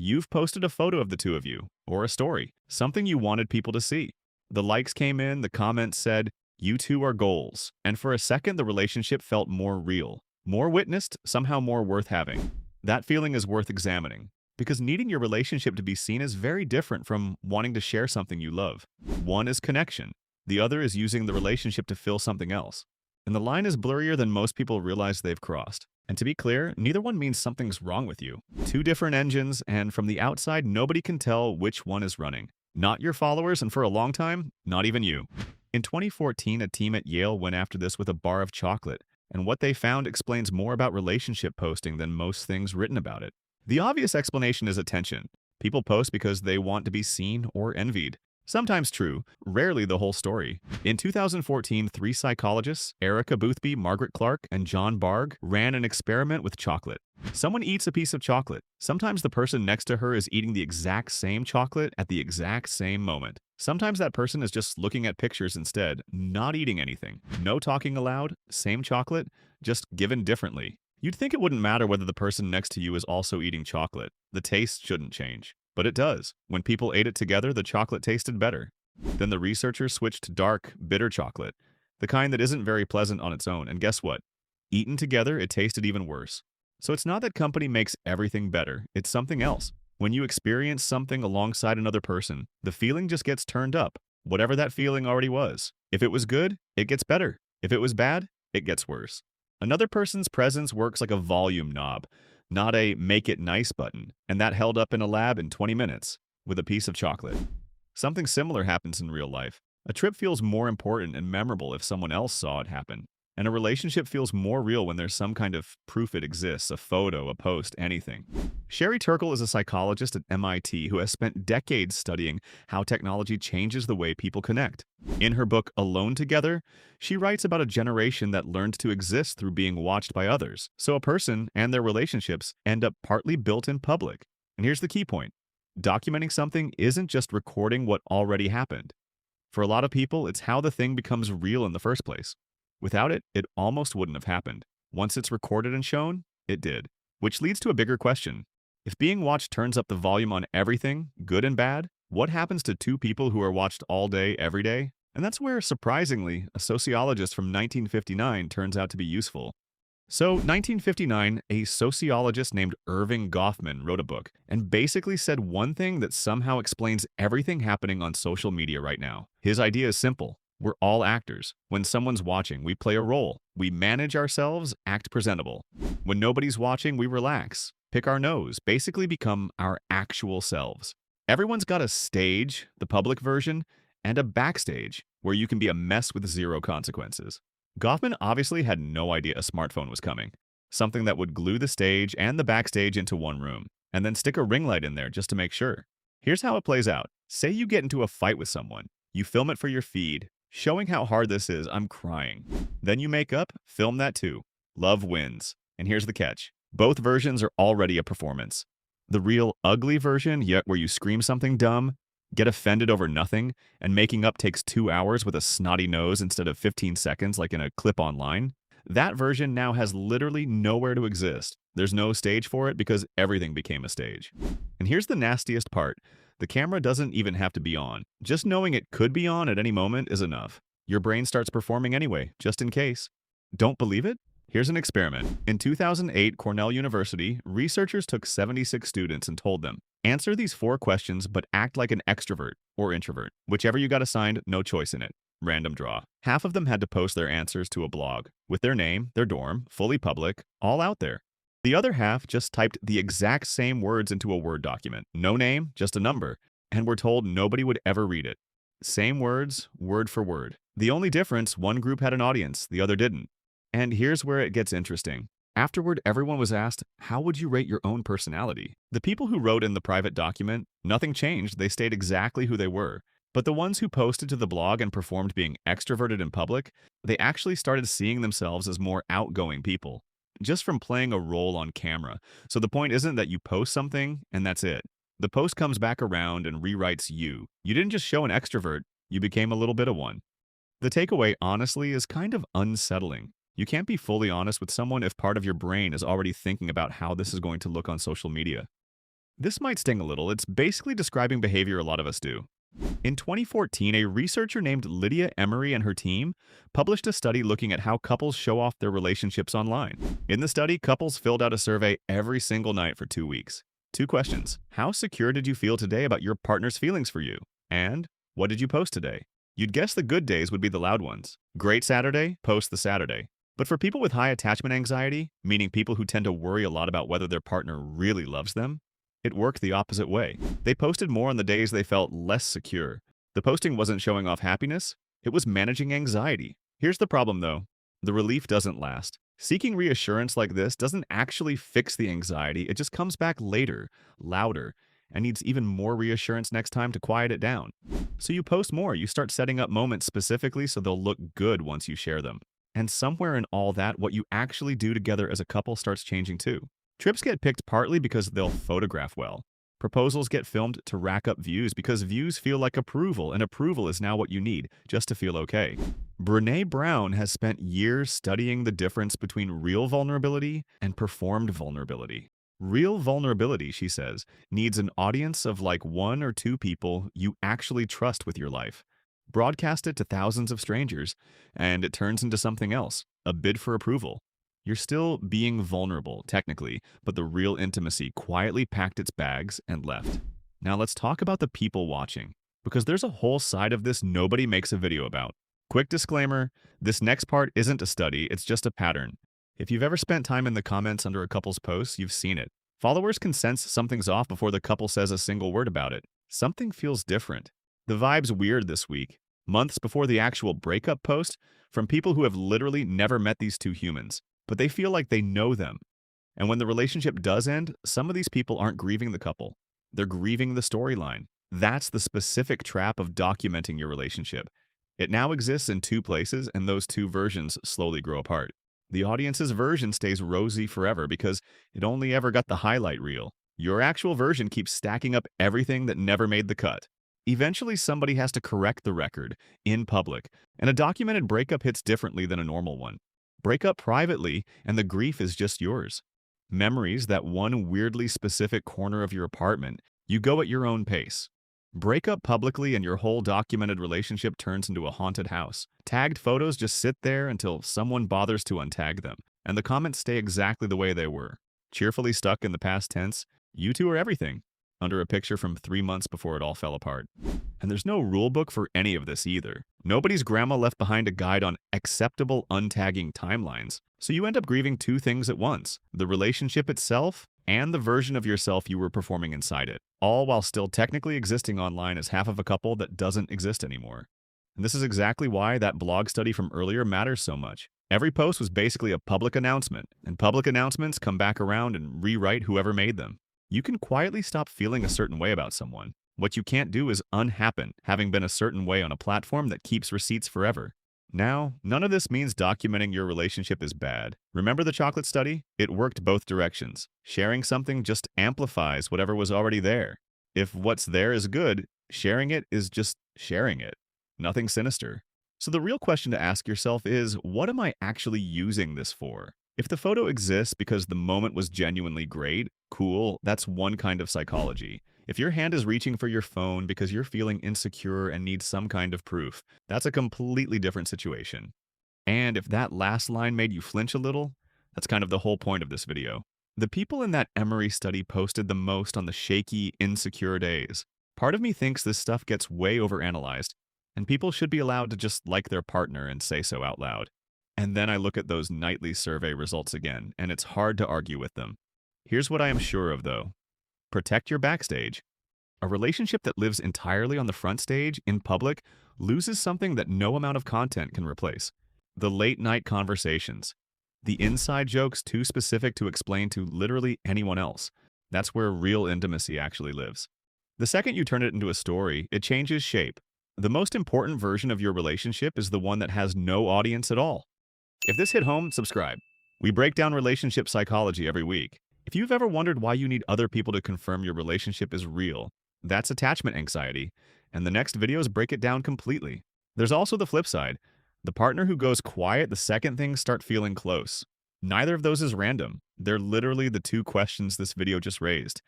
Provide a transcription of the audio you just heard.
You've posted a photo of the two of you, or a story, something you wanted people to see. The likes came in, the comments said, "You two are goals," and for a second the relationship felt more real, more witnessed, somehow more worth having. That feeling is worth examining, because needing your relationship to be seen is very different from wanting to share something you love. One is connection, the other is using the relationship to fill something else. And the line is blurrier than most people realize they've crossed. And to be clear, neither one means something's wrong with you. Two different engines, and from the outside, nobody can tell which one is running. Not your followers, and for a long time, not even you. In 2014, a team at Yale went after this with a bar of chocolate, and what they found explains more about relationship posting than most things written about it. The obvious explanation is attention. People post because they want to be seen or envied. Sometimes true, rarely the whole story. In 2014, three psychologists, Erica Boothby, Margaret Clark, and John Bargh, ran an experiment with chocolate. Someone eats a piece of chocolate. Sometimes the person next to her is eating the exact same chocolate at the exact same moment. Sometimes that person is just looking at pictures instead, not eating anything. No talking aloud, same chocolate, just given differently. You'd think it wouldn't matter whether the person next to you is also eating chocolate. The taste shouldn't change. But it does. When people ate it together, the chocolate tasted better. Then the researchers switched to dark, bitter chocolate, the kind that isn't very pleasant on its own, and guess what? Eaten together, it tasted even worse. So it's not that company makes everything better, it's something else. When you experience something alongside another person, the feeling just gets turned up, whatever that feeling already was. If it was good, it gets better. If it was bad, it gets worse. Another person's presence works like a volume knob, not a make it nice button, and that held up in a lab in 20 minutes with a piece of chocolate. Something similar happens in real life. A trip feels more important and memorable if someone else saw it happen. And a relationship feels more real when there's some kind of proof it exists, a photo, a post, anything. Sherry Turkle is a psychologist at MIT who has spent decades studying how technology changes the way people connect. In her book, Alone Together, she writes about a generation that learned to exist through being watched by others. So a person and their relationships end up partly built in public. And here's the key point. Documenting something isn't just recording what already happened. For a lot of people, it's how the thing becomes real in the first place. Without it, it almost wouldn't have happened. Once it's recorded and shown, it did. Which leads to a bigger question. If being watched turns up the volume on everything, good and bad, what happens to two people who are watched all day, every day? And that's where, surprisingly, a sociologist from 1959 turns out to be useful. So, 1959, a sociologist named Erving Goffman wrote a book and basically said one thing that somehow explains everything happening on social media right now. His idea is simple. We're all actors. When someone's watching, we play a role. We manage ourselves, act presentable. When nobody's watching, we relax, pick our nose, basically become our actual selves. Everyone's got a stage, the public version, and a backstage, where you can be a mess with zero consequences. Goffman obviously had no idea a smartphone was coming, something that would glue the stage and the backstage into one room, and then stick a ring light in there just to make sure. Here's how it plays out. Say you get into a fight with someone. You film it for your feed, showing how hard this is, I'm crying. Then you make up, film that too. Love wins. And here's the catch. Both versions are already a performance. The real ugly version, yet where you scream something dumb, get offended over nothing, and making up takes 2 hours with a snotty nose instead of 15 seconds like in a clip online. That version now has literally nowhere to exist. There's no stage for it because everything became a stage. And here's the nastiest part. The camera doesn't even have to be on. Just knowing it could be on at any moment is enough. Your brain starts performing anyway, just in case. Don't believe it? Here's an experiment. In 2008, Cornell University, researchers took 76 students and told them, answer these 4 questions but act like an extrovert or introvert. Whichever you got assigned, no choice in it. Random draw. Half of them had to post their answers to a blog, with their name, their dorm, fully public, all out there. The other half just typed the exact same words into a Word document. No name, just a number, and were told nobody would ever read it. Same words, word for word. The only difference, one group had an audience, the other didn't. And here's where it gets interesting. Afterward, everyone was asked, how would you rate your own personality? The people who wrote in the private document, nothing changed, they stayed exactly who they were. But the ones who posted to the blog and performed being extroverted in public, they actually started seeing themselves as more outgoing people, just from playing a role on camera. So the point isn't that you post something and that's it. The post comes back around and rewrites you. You didn't just show an extrovert, you became a little bit of one. The takeaway, honestly, is kind of unsettling. You can't be fully honest with someone if part of your brain is already thinking about how this is going to look on social media. This might sting a little. It's basically describing behavior a lot of us do. In 2014, a researcher named Lydia Emery and her team published a study looking at how couples show off their relationships online. In the study, couples filled out a survey every single night for 2 weeks. Two questions: how secure did you feel today about your partner's feelings for you? And what did you post today? You'd guess the good days would be the loud ones. Great Saturday, post the Saturday. But for people with high attachment anxiety, meaning people who tend to worry a lot about whether their partner really loves them, it worked the opposite way. They posted more on the days they felt less secure. The posting wasn't showing off happiness, it was managing anxiety. Here's the problem though: the relief doesn't last. Seeking reassurance like this doesn't actually fix the anxiety, it just comes back later, louder, and needs even more reassurance next time to quiet it down. So you post more, you start setting up moments specifically so they'll look good once you share them. And somewhere in all that, what you actually do together as a couple starts changing too. Trips get picked partly because they'll photograph well. Proposals get filmed to rack up views because views feel like approval, and approval is now what you need just to feel okay. Brené Brown has spent years studying the difference between real vulnerability and performed vulnerability. Real vulnerability, she says, needs an audience of like 1 or 2 people you actually trust with your life. Broadcast it to thousands of strangers, and it turns into something else, a bid for approval. You're still being vulnerable, technically, but the real intimacy quietly packed its bags and left. Now let's talk about the people watching, because there's a whole side of this nobody makes a video about. Quick disclaimer, this next part isn't a study, it's just a pattern. If you've ever spent time in the comments under a couple's posts, you've seen it. Followers can sense something's off before the couple says a single word about it. Something feels different. The vibe's weird this week, months before the actual breakup post, from people who have literally never met these two humans, but they feel like they know them. And when the relationship does end, some of these people aren't grieving the couple. They're grieving the storyline. That's the specific trap of documenting your relationship. It now exists in 2 places, and those 2 versions slowly grow apart. The audience's version stays rosy forever because it only ever got the highlight reel. Your actual version keeps stacking up everything that never made the cut. Eventually, somebody has to correct the record in public, and a documented breakup hits differently than a normal one. Break up privately, and the grief is just yours. Memories, that one weirdly specific corner of your apartment, you go at your own pace. Break up publicly, and your whole documented relationship turns into a haunted house. Tagged photos just sit there until someone bothers to untag them, and the comments stay exactly the way they were. Cheerfully stuck in the past tense, you two are everything, under a picture from 3 months before it all fell apart. And there's no rule book for any of this either. Nobody's grandma left behind a guide on acceptable untagging timelines. So you end up grieving 2 things at once: the relationship itself and the version of yourself you were performing inside it, all while still technically existing online as half of a couple that doesn't exist anymore. And this is exactly why that blog study from earlier matters so much. Every post was basically a public announcement, and public announcements come back around and rewrite whoever made them. You can quietly stop feeling a certain way about someone. What you can't do is unhappen, having been a certain way on a platform that keeps receipts forever. Now, none of this means documenting your relationship is bad. Remember the chocolate study? It worked both directions. Sharing something just amplifies whatever was already there. If what's there is good, sharing it is just sharing it. Nothing sinister. So the real question to ask yourself is, what am I actually using this for? If the photo exists because the moment was genuinely great, cool, that's one kind of psychology. If your hand is reaching for your phone because you're feeling insecure and need some kind of proof, that's a completely different situation. And if that last line made you flinch a little, that's kind of the whole point of this video. The people in that Emory study posted the most on the shaky, insecure days. Part of me thinks this stuff gets way overanalyzed, and people should be allowed to just like their partner and say so out loud. And then I look at those nightly survey results again, and it's hard to argue with them. Here's what I am sure of, though. Protect your backstage. A relationship that lives entirely on the front stage, in public, loses something that no amount of content can replace. The late-night conversations. The inside jokes too specific to explain to literally anyone else. That's where real intimacy actually lives. The second you turn it into a story, it changes shape. The most important version of your relationship is the one that has no audience at all. If this hit home, subscribe. We break down relationship psychology every week. If you've ever wondered why you need other people to confirm your relationship is real, that's attachment anxiety, and the next videos break it down completely. There's also the flip side, the partner who goes quiet the second things start feeling close. Neither of those is random. They're literally the 2 questions this video just raised.